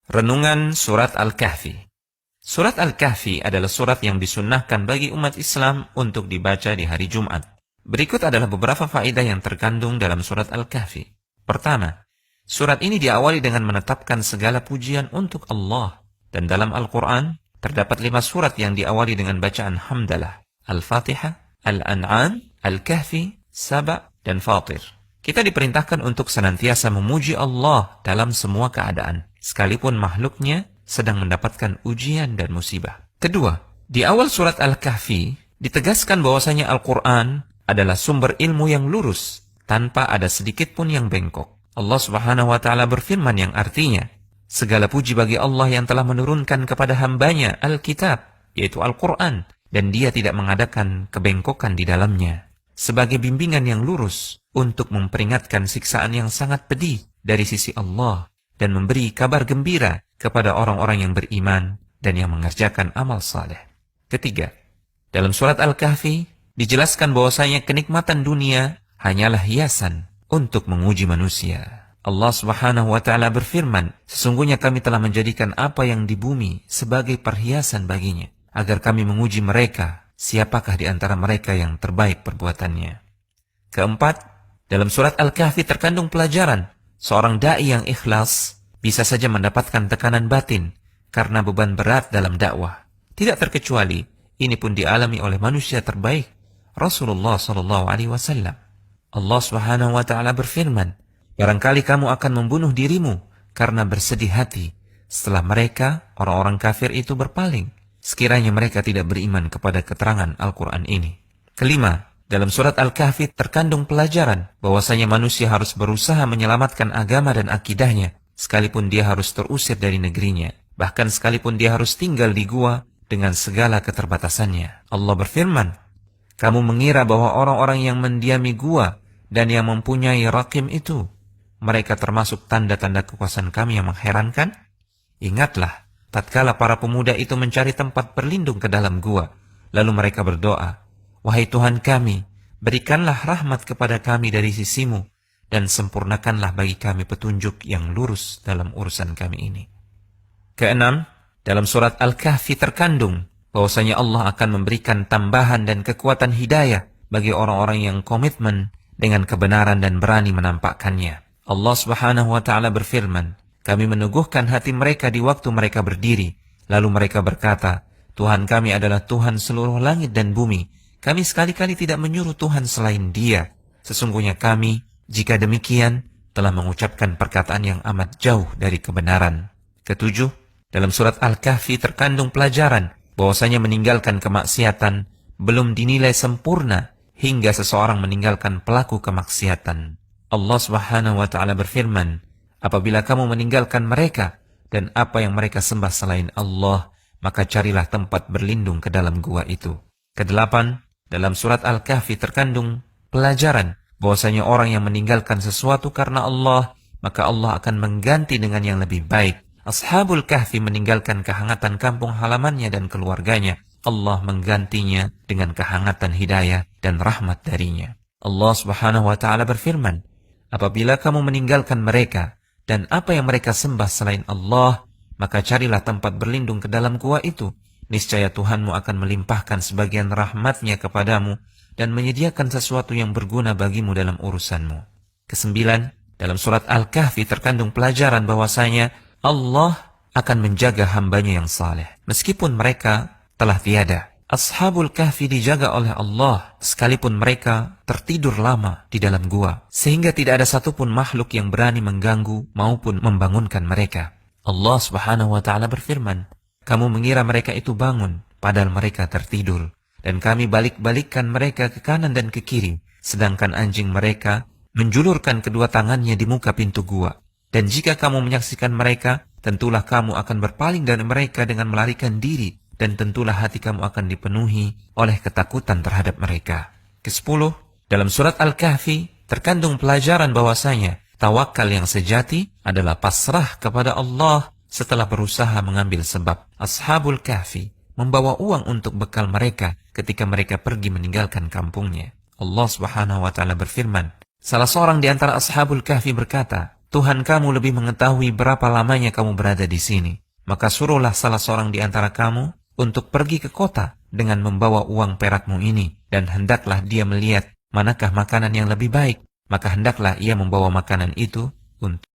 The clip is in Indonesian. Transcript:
Renungan Surat Al-Kahfi. Surat Al-Kahfi adalah surat yang disunnahkan bagi umat Islam untuk dibaca di hari Jumat. Berikut adalah beberapa faedah yang terkandung dalam surat Al-Kahfi. Pertama, surat ini diawali dengan menetapkan segala pujian untuk Allah. Dan dalam Al-Quran, terdapat 5 surat yang diawali dengan bacaan hamdalah. Al-Fatihah, Al-An'am, Al-Kahfi, Saba, dan Fatir. Kita diperintahkan untuk senantiasa memuji Allah dalam semua keadaan, sekalipun makhluknya sedang mendapatkan ujian dan musibah. Kedua, di awal surat Al-Kahfi ditegaskan bahwasanya Al-Quran adalah sumber ilmu yang lurus, tanpa ada sedikit pun yang bengkok. Allah Subhanahu wa Ta'ala berfirman yang artinya, segala puji bagi Allah yang telah menurunkan kepada hambanya Alkitab, yaitu Al-Quran, dan dia tidak mengadakan kebengkokan di dalamnya, sebagai bimbingan yang lurus untuk memperingatkan siksaan yang sangat pedih dari sisi Allah dan memberi kabar gembira kepada orang-orang yang beriman dan yang mengerjakan amal saleh. Ketiga, dalam surat Al-Kahfi dijelaskan bahwasanya kenikmatan dunia hanyalah hiasan untuk menguji manusia. Allah Subhanahu wa Ta'ala berfirman, sesungguhnya kami telah menjadikan apa yang di bumi sebagai perhiasan baginya, agar kami menguji mereka, siapakah di antara mereka yang terbaik perbuatannya. Keempat, dalam surat Al-Kahfi terkandung pelajaran, seorang da'i yang ikhlas bisa saja mendapatkan tekanan batin karena beban berat dalam dakwah. Tidak terkecuali, ini pun dialami oleh manusia terbaik, Rasulullah SAW. Allah Subhanahu wa Ta'ala berfirman, barangkali kamu akan membunuh dirimu karena bersedih hati setelah mereka, orang-orang kafir itu berpaling, sekiranya mereka tidak beriman kepada keterangan Al-Quran ini. Kelima, dalam surat Al-Kahfi terkandung pelajaran bahwasanya manusia harus berusaha menyelamatkan agama dan akidahnya, sekalipun dia harus terusir dari negerinya, bahkan sekalipun dia harus tinggal di gua dengan segala keterbatasannya. Allah berfirman, kamu mengira bahwa orang-orang yang mendiami gua dan yang mempunyai rakim itu, mereka termasuk tanda-tanda kekuasaan kami yang mengherankan? Ingatlah, tatkala para pemuda itu mencari tempat berlindung ke dalam gua, lalu mereka berdoa, wahai Tuhan kami, berikanlah rahmat kepada kami dari sisimu, dan sempurnakanlah bagi kami petunjuk yang lurus dalam urusan kami ini. Keenam, dalam surat Al-Kahfi terkandung bahwasanya Allah akan memberikan tambahan dan kekuatan hidayah bagi orang-orang yang komitmen dengan kebenaran dan berani menampakkannya. Allah Subhanahu wa Ta'ala berfirman, kami meneguhkan hati mereka di waktu mereka berdiri, lalu mereka berkata, Tuhan kami adalah Tuhan seluruh langit dan bumi. Kami sekali-kali tidak menyuruh Tuhan selain Dia. Sesungguhnya kami, jika demikian, telah mengucapkan perkataan yang amat jauh dari kebenaran. Ketujuh, dalam surat Al-Kahfi terkandung pelajaran bahwasanya meninggalkan kemaksiatan belum dinilai sempurna hingga seseorang meninggalkan pelaku kemaksiatan. Allah Subhanahu wa Ta'ala berfirman, apabila kamu meninggalkan mereka dan apa yang mereka sembah selain Allah, maka carilah tempat berlindung ke dalam gua itu. Kedelapan, dalam surat Al-Kahfi terkandung pelajaran bahwasanya orang yang meninggalkan sesuatu karena Allah, maka Allah akan mengganti dengan yang lebih baik. Ashabul Kahfi meninggalkan kehangatan kampung halamannya dan keluarganya. Allah menggantinya dengan kehangatan hidayah dan rahmat darinya. Allah Subhanahu wa Ta'ala berfirman, apabila kamu meninggalkan mereka dan apa yang mereka sembah selain Allah, maka carilah tempat berlindung ke dalam gua itu. Niscaya Tuhanmu akan melimpahkan sebagian rahmatnya kepadamu dan menyediakan sesuatu yang berguna bagimu dalam urusanmu. Kesembilan, dalam surat Al-Kahfi terkandung pelajaran bahwasanya Allah akan menjaga hambanya yang saleh, meskipun mereka telah tiada. Ashabul Kahfi dijaga oleh Allah, sekalipun mereka tertidur lama di dalam gua, sehingga tidak ada satupun makhluk yang berani mengganggu maupun membangunkan mereka. Allah Subhanahu wa Ta'ala berfirman, kamu mengira mereka itu bangun, padahal mereka tertidur. Dan kami balik-balikkan mereka ke kanan dan ke kiri, sedangkan anjing mereka menjulurkan kedua tangannya di muka pintu gua. Dan jika kamu menyaksikan mereka, tentulah kamu akan berpaling dari mereka dengan melarikan diri, dan tentulah hati kamu akan dipenuhi oleh ketakutan terhadap mereka. Kesepuluh, dalam surat Al-Kahfi terkandung pelajaran bahwasanya tawakal yang sejati adalah pasrah kepada Allah setelah berusaha mengambil sebab. Ashabul Kahfi membawa uang untuk bekal mereka ketika mereka pergi meninggalkan kampungnya. Allah Subhanahu wa Ta'ala berfirman, salah seorang di antara Ashabul Kahfi berkata, Tuhan kamu lebih mengetahui berapa lamanya kamu berada di sini. Maka suruhlah salah seorang di antara kamu untuk pergi ke kota dengan membawa uang perakmu ini, dan hendaklah dia melihat manakah makanan yang lebih baik, maka hendaklah ia membawa makanan itu untuk